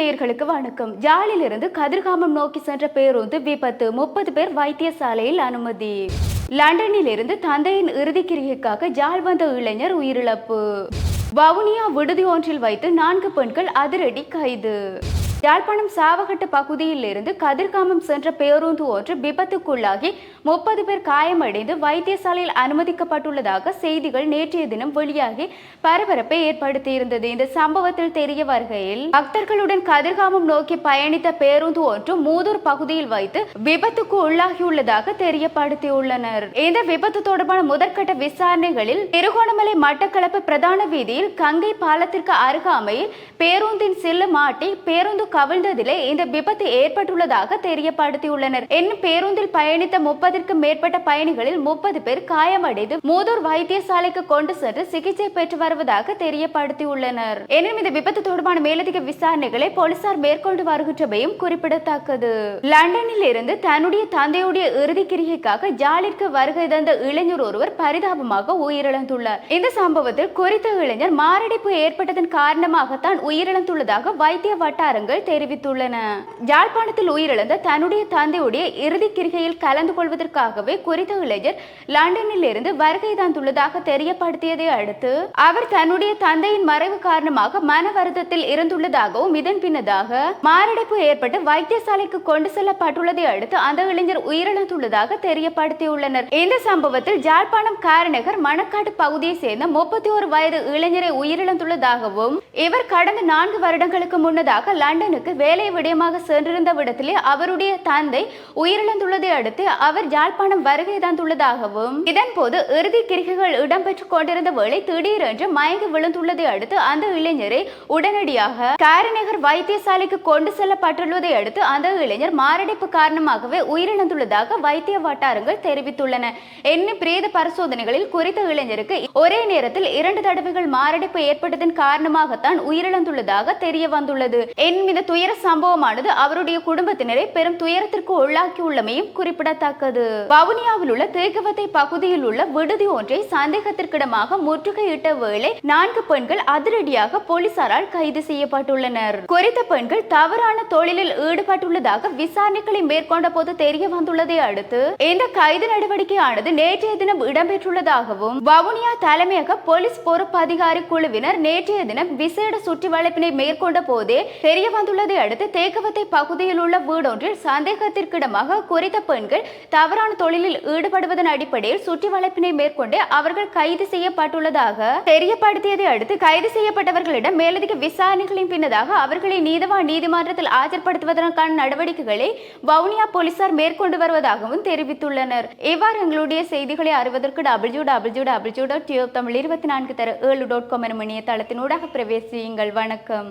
நேயர்களுக்கு வணக்கம். யாழிலிருந்து கதிர்காமம் நோக்கி சென்ற பேருந்து விபத்து, 30 பேர் வைத்தியசாலையில் அனுமதி. லண்டனில் இருந்து தந்தையின் இறுதிக்கிரியைக்காக யாழ் வந்த இளைஞர் உயிரிழப்பு. வவுனியா விடுதி ஒன்றில் வைத்து 4 பெண்கள் அதிரடி கைது. யாழ்ப்பாணம் சாவகட்டு பகுதியில் இருந்து கதிர்காமம் சென்ற பேருந்து ஒன்று விபத்துக்குள்ளாகி 30 பேர் காயமடைந்து வைத்தியசாலையில் அனுமதிக்கப்பட்டுள்ளதாக செய்திகள் நேற்றைய தினம் வெளியாகி பரபரப்பை ஏற்படுத்தியிருந்தது. இந்த சம்பவத்தில் தெரிய வருகையில் பக்தர்களுடன் கதிர்காமம் நோக்கி பயணித்த பேருந்து ஒன்று மூதூர் பகுதியில் வைத்து விபத்துக்கு உள்ளாகியுள்ளதாக தெரியப்படுத்தியுள்ளனர். இந்த விபத்து தொடர்பான முதற்கட்ட விசாரணைகளில் திருகோணமலை மட்டக்களப்பு பிரதான வீதியில் கங்கை பாலத்திற்கு அருகாமையில் பேருந்தின் சில்லு மாட்டி பேருந்து கவிழ்ந்ததிலே இந்த விபத்து ஏற்பட்டுள்ளதாக தெரியப்படுத்தியுள்ளனர். பேருந்தில் பயணித்த 30க்கும் மேற்பட்ட பயணிகளில் 30 பேர் காயமடைந்து மூதூர் வைத்தியசாலைக்கு கொண்டு சென்று சிகிச்சை பெற்று வருவதாக தெரியப்படுத்தியுள்ளனர். எனினும் இந்த விபத்து தொடர்பான மேலதிக விசாரணைகளை போலீசார் மேற்கொண்டு வருகின்றமையும் குறிப்பிடத்தக்கது. லண்டனில் இருந்து தன்னுடைய தந்தையுடைய இறுதிக்கிரியைக்காக யாழிற்கு வருகை தந்த இளைஞர் ஒருவர் பரிதாபமாக உயிரிழந்துள்ளார். இந்த சம்பவத்தில் குறித்த இளைஞர் மாரடைப்பு ஏற்பட்டதன் காரணமாகத்தான் உயிரிழந்துள்ளதாக வைத்திய வட்டாரங்கள் தெரிவித்துள்ளன. யாழ்ப்பாணத்தில் உயிரிழந்த தன்னுடைய தந்தையுடைய இறுதிக்கிரிகையில் கலந்து கொள்வதற்காகவே குறித்த இளைஞர் லண்டனில் இருந்து வருகை தந்துள்ளதாக தெரியப்படுத்தியதை அடுத்து அவர் தன்னுடைய தந்தையின் மறைவு காரணமாக மன வருத்தத்தில் இருந்துள்ளதாகவும் இதன் பின்னதாக மாரடைப்பு ஏற்பட்டு வைத்தியசாலைக்கு கொண்டு செல்லப்பட்டுள்ளதை அடுத்து அந்த இளைஞர் உயிரிழந்துள்ளதாக தெரியப்படுத்தியுள்ளனர். இந்த சம்பவத்தில் யாழ்ப்பாணம் காரநகர் மணக்காட்டு பகுதியை சேர்ந்த 31 வயது இளைஞரை உயிரிழந்துள்ளதாகவும் இவர் கடந்த 4 வருடங்களுக்கு முன்னதாக லண்டனுக்கு வேலை விடயமாக சென்றிருந்த விடத்திலே அவருடைய தந்தை உயிரிழந்துள்ளதை அடுத்து அவர் யாழ்ப்பாணம் வருகை தந்துள்ளதாகவும் இதன் போது இறுதி கிரிகைகள் இடம்பெற்றுக் கொண்டிருந்த வேளை திடீரென்று மயங்கி விழுந்துள்ளதை அடுத்து அந்த இளைஞரை உடனடியாக காரநகர் வைத்தியசாலைக்கு கொண்டு செல்லப்பட்டுள்ளதை அடுத்து அந்த இளைஞர் மாரடைப்பு காரணமாகவே உயிரிழந்துள்ளதாக வைத்திய வட்டாரங்கள் தெரிவித்துள்ளன. பிரேத பரிசோதனைகளில் குறித்த இளைஞருக்கு ஒரே நேரத்தில் 2 தடவைகள் மாரடைப்பு ஏற்பட்டதன் காரணமாகத்தான் உயிரிழந்துள்ளதாக தெரிய வந்துள்ளது. இந்த துயர சம்பவமானது அவருடைய குடும்பத்தினரை பெரும் துயரத்திற்கு உள்ளாக்கியுள்ளமையும் குறிப்பிடத்தக்கது. வவுனியாவில் உள்ள தேக்கவத்தை பகுதியில் உள்ள விடுதி ஒன்றை சந்தேகத்திற்கிடமாக முற்றுகையிட்ட வேளை 4 பெண்கள் அதிரடியாக போலீசாரால் கைது செய்யப்பட்டுள்ளனர். குறித்த பெண்கள் தவறான தொழிலில் ஈடுபட்டுள்ளதாக விசாரணைகளை மேற்கொண்ட போது தெரிய வந்துள்ளதை அடுத்து இந்த கைது நடவடிக்கையானது நேற்றைய தினம் இடம்பெற்றுள்ளதாகவும் வவுனியா தலைமையக போலீஸ் பொறுப்பு அதிகாரி குழுவினர் நேற்றைய தினம் விசேட சுற்றி வளைப்பினை மேற்கொண்ட போதே தெரிய வந்துள்ளதை அடுத்து தேக்கவத்தை பகுதியில் உள்ள வீடொன்றில் சந்தேகத்திற்கிடமாக குறித்த பெண்கள் தவறான தொழிலில் ஈடுபடுவதன் அடிப்படையில் சுற்றி வளைப்பினை மேற்கொண்டு அவர்கள் கைது செய்யப்பட்டுள்ளதாக தெரியப்படுத்தியதை அடுத்து கைது செய்யப்பட்டவர்களிடம் மேலதிக விசாரணைகளின் பின்னதாக அவர்களை நீதவான் நீதிமன்றத்தில் ஆஜர்படுத்துவதற்கான நடவடிக்கைகளை வவுனியா போலீசார் மேற்கொண்டு வருவதாகவும் தெரிவித்துள்ளனர். இவ்வாறு எங்களுடைய செய்திகளை அறிவதற்கு www.tubtamil24 எனும் இணையதளத்தினூடாக பிரவேசியுங்கள். வணக்கம்.